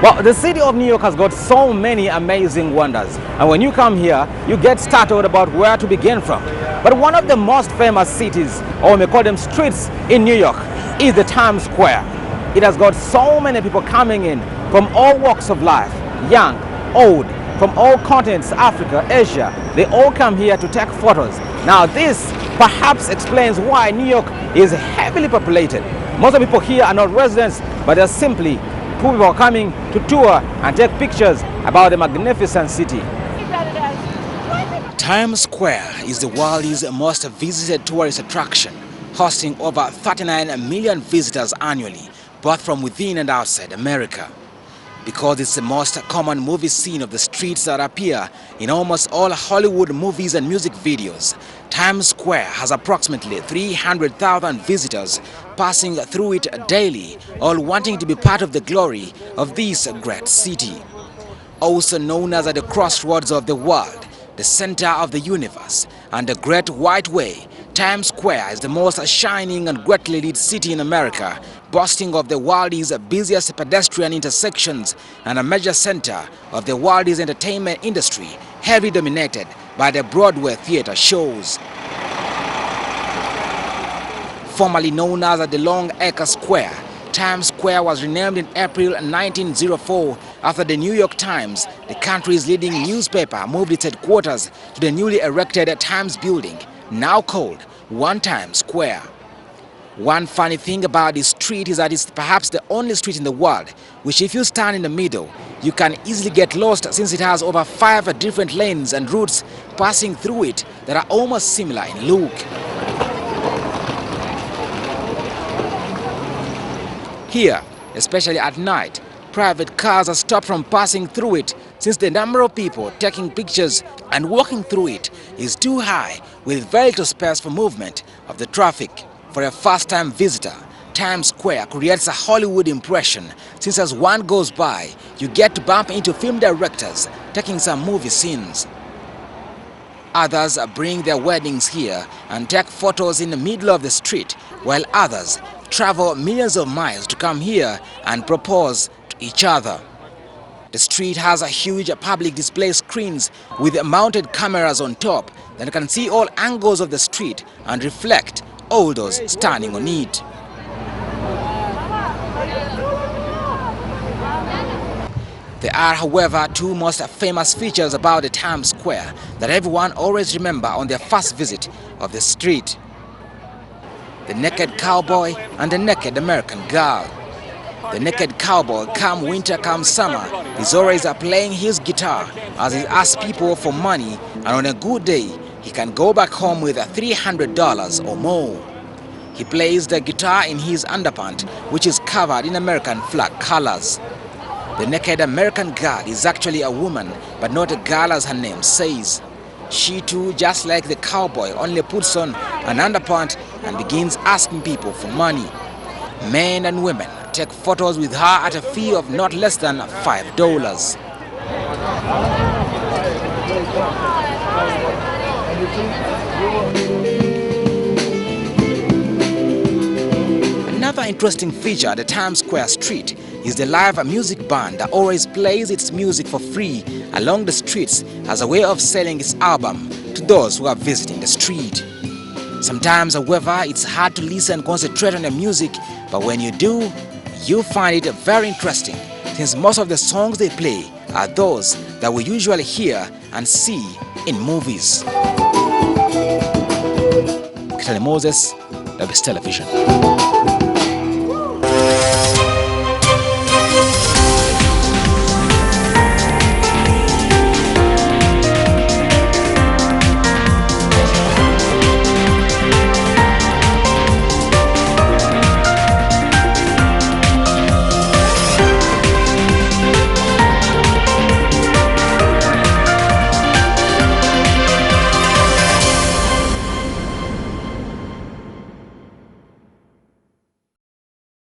Well, the city of New York has got so many amazing wonders. And when you come here, you get startled about where to begin from. But one of the most famous cities, or we may call them streets in New York, is the Times Square. It has got so many people coming in from all walks of life, young, old, from all continents, Africa, Asia. They all come here to take photos. Now this perhaps explains why New York is heavily populated. Most of the people here are not residents, but they're simply people are coming to tour and take pictures about the magnificent city. Times Square is the world's most visited tourist attraction, hosting over 39 million visitors annually, both from within and outside America. Because it's the most common movie scene of the streets that appear in almost all Hollywood movies and music videos, Times Square has approximately 300,000 visitors passing through it daily, all wanting to be part of the glory of this great city. Also known as the crossroads of the world, the center of the universe, and the Great White Way, Times Square is the most shining and greatly lit city in America, boasting of the world's busiest pedestrian intersections and a major center of the world's entertainment industry, heavily dominated by the Broadway theater shows. Formerly known as the Long Acre Square, Times Square was renamed in April 1904 after the New York Times, the country's leading newspaper, moved its headquarters to the newly erected Times Building, now called One Times Square. One funny thing about this street is that it's perhaps the only street in the world which, if you stand in the middle, you can easily get lost, since it has over 5 different lanes and routes passing through it that are almost similar in look. Here, especially at night, private cars are stopped from passing through it, since the number of people taking pictures and walking through it is too high, with very little space for movement of the traffic. For a first-time visitor, Times Square creates a Hollywood impression, since as one goes by, you get to bump into film directors taking some movie scenes. Others bring their weddings here and take photos in the middle of the street, while others travel millions of miles to come here and propose to each other. The street has a huge public display screens with mounted cameras on top that can see all angles of the street and reflect all those standing on it. There are, however, two most famous features about the Times Square that everyone always remembers on their first visit of the street: the naked cowboy and the naked American girl. The naked cowboy, come winter, come summer, is always playing his guitar as he asks people for money, and on a good day, he can go back home with $300 or more. He plays the guitar in his underpant, which is covered in American flag colors. The naked American girl is actually a woman, but not a girl as her name says. She too, just like the cowboy, only puts on an underpant and begins asking people for money. Men and women take photos with her at a fee of not less than $5. Another interesting feature at the Times Square street is the live music band that always plays its music for free along the streets as a way of selling its album to those who are visiting the street. Sometimes, however, it's hard to listen and concentrate on the music, but when you do, you find it very interesting, since most of the songs they play are those that we usually hear and see in movies. Kitale Moses, WBS Television.